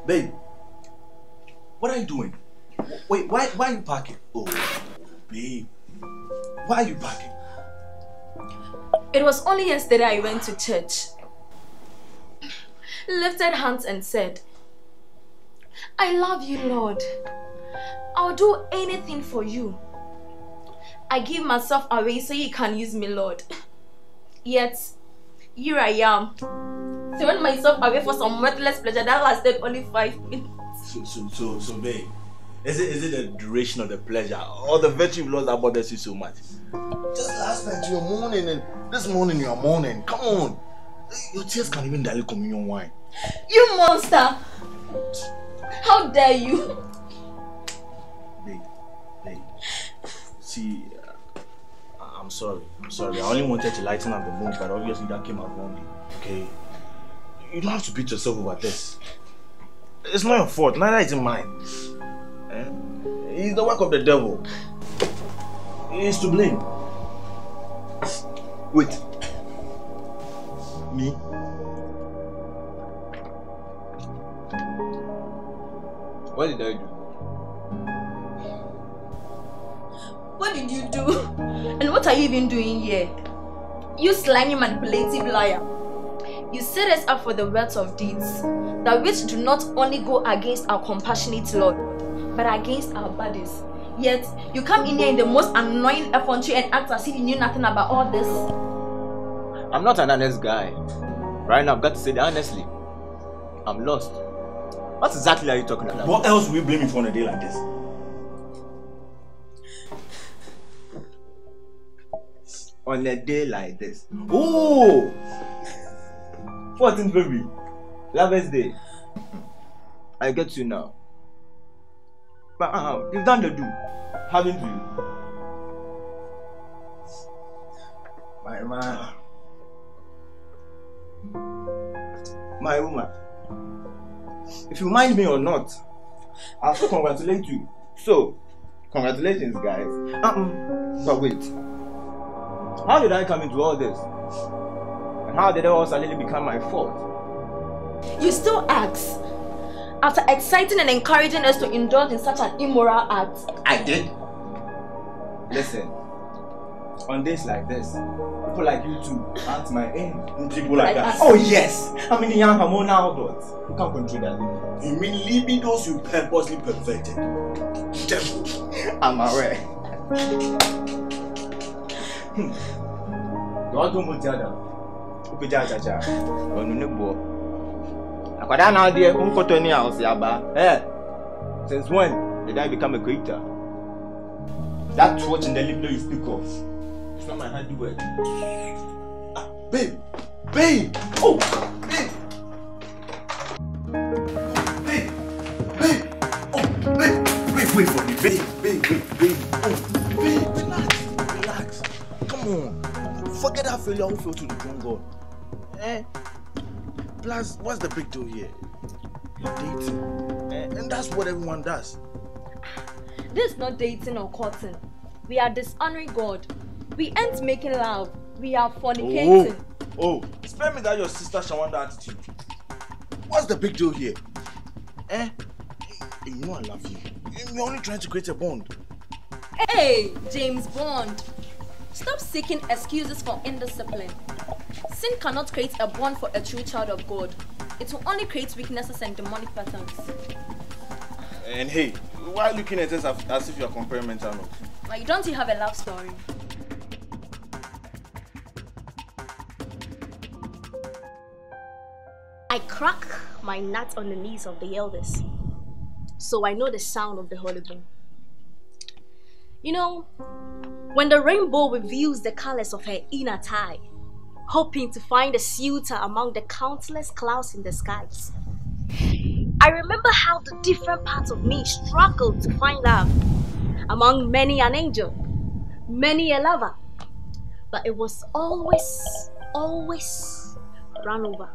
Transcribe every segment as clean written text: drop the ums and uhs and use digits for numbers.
Babe, what are you doing? Wait, why are you parking? Oh, babe, why are you parking? It was only yesterday I went to church, lifted hands and said, I love you, Lord. I'll do anything for you. I give myself away so you can use me, Lord. Yet, here I am, throwing myself away for some worthless pleasure that lasted only 5 minutes. So, babe, is it the duration of the pleasure or the virtue you've lost that bothers you so much? Just last night you were mourning and this morning you are mourning. Come on. Your tears can't even dilute communion wine. You monster! How dare you? Babe. See, I'm sorry. I only wanted to lighten up the mood, but obviously that came out wrongly. Okay? You don't have to beat yourself over this. It's not your fault, neither is it mine. It's the work of the devil. He's to blame. Wait. Me? What did I do? What did you do? And what are you even doing here? You slimy, manipulative liar. You set us up for the words of deeds, that which do not only go against our compassionate Lord, but against our bodies. Yet, you come in here in the most annoying effrontery and act as if you knew nothing about all this. I'm not an honest guy. Right now, I've got to say that honestly. I'm lost. What exactly are you talking about? What else will we blame you for on a day like this? On a day like this? Oh! 14th February. Lover's Day. I get you now. But you've done the do, haven't you? My man. My woman. If you mind me or not, I'll still congratulate you. So, congratulations, guys. But wait. How did I come into all this? And how did it all suddenly become my fault? You still ask? After exciting and encouraging us to indulge in such an immoral act. I did. Listen, on days like this, people like you two aren't my aim. People like that. Oh yes! I mean the young hormonal adults. You can't control that libido. You mean libidos you purposely perfected? Devil. I'm aware. Don't do much other. Since when did I become a creator? That torch in the libido you speak of, it's not my handiwork. Babe! Oh! Babe! Oh, babe! Wait for me, babe! Oh, babe, relax. Come on. Forget that failure who fell to the wrong God. Plus, what's the big deal here? You're dating. And that's what everyone does. This is not dating or courting. We are dishonoring God. We ain't making love. We are fornicating. Oh, spare me that your sister Shawanda attitude. What's the big deal here? You know I love you. You're only trying to create a bond. Hey, James Bond. Stop seeking excuses for indiscipline. Sin cannot create a bond for a true child of God. It will only create weaknesses and demonic patterns. And hey, why looking at us as if you're comparing mental notes? Like, don't you have a love story? I crack my nut on the knees of the elders, so I know the sound of the Holy Bone. You know, when the rainbow reveals the colors of her inner tie, hoping to find a suitor among the countless clouds in the skies, I remember how the different parts of me struggled to find love among many an angel, many a lover, but it was always run over.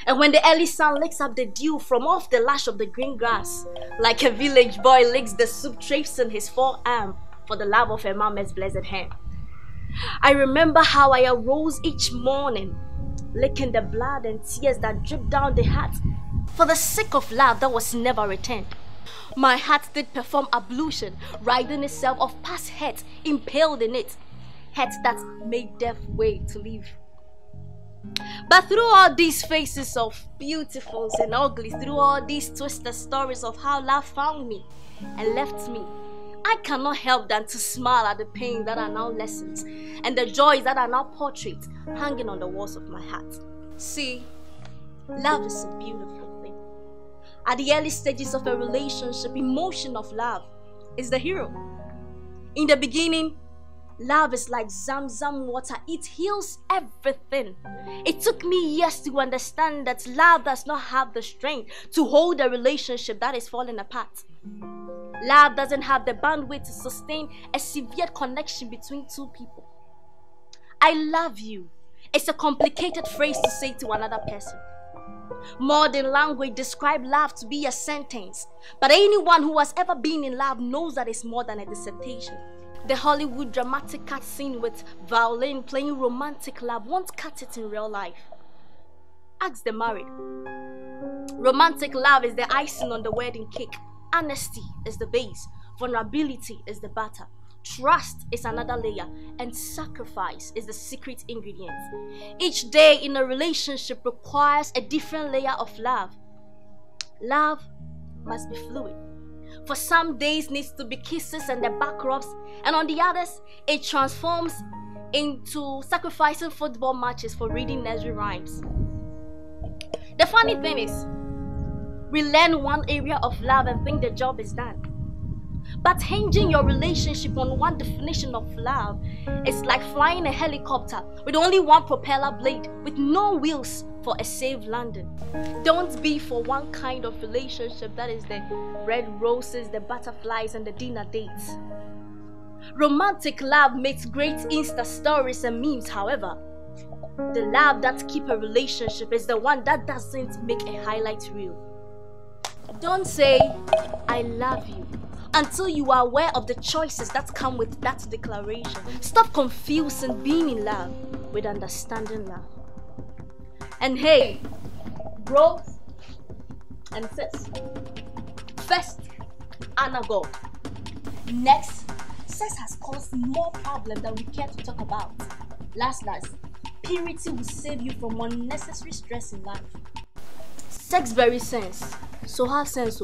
And when the early sun licks up the dew from off the lash of the green grass, like a village boy licks the soup tracing his forearm for the love of a mama's blessed hand, I remember how I arose each morning, licking the blood and tears that dripped down the heart for the sake of love that was never returned. My heart did perform ablution, riding itself of past hate, impaled in it, hate that made death way to live. But through all these faces of beautifuls and uglies, through all these twisted stories of how love found me and left me, I cannot help than to smile at the pain that are now lessons and the joys that are now portraits hanging on the walls of my heart. See, love is a beautiful thing. At the early stages of a relationship, emotion of love is the hero. In the beginning, love is like Zamzam water. It heals everything. It took me years to understand that love does not have the strength to hold a relationship that is falling apart. Love doesn't have the bandwidth to sustain a severe connection between two people. I love you. It's a complicated phrase to say to another person. Modern language describes love to be a sentence, but anyone who has ever been in love knows that it's more than a dissertation. The Hollywood dramatic cut scene with violin playing romantic love won't cut it in real life. Ask the married. Romantic love is the icing on the wedding cake. Honesty is the base. Vulnerability is the batter. Trust is another layer, and sacrifice is the secret ingredient. Each day in a relationship requires a different layer of love. Love must be fluid. For some days needs to be kisses and the back rubs, and on the others it transforms into sacrificing football matches for reading nursery rhymes. The funny thing is, we learn one area of love and think the job is done. But hinging your relationship on one definition of love is like flying a helicopter with only one propeller blade with no wheels for a safe landing. Don't be for one kind of relationship that is the red roses, the butterflies, and the dinner dates. Romantic love makes great Insta stories and memes, however. The love that keeps a relationship is the one that doesn't make a highlight reel. Don't say, I love you, until you are aware of the choices that come with that declaration. Stop confusing being in love with understanding love. And hey, bros and sis, first, honor God. Next, sex has caused more problems than we care to talk about. Last, purity will save you from unnecessary stress in life. Sex buries sense, so have sense.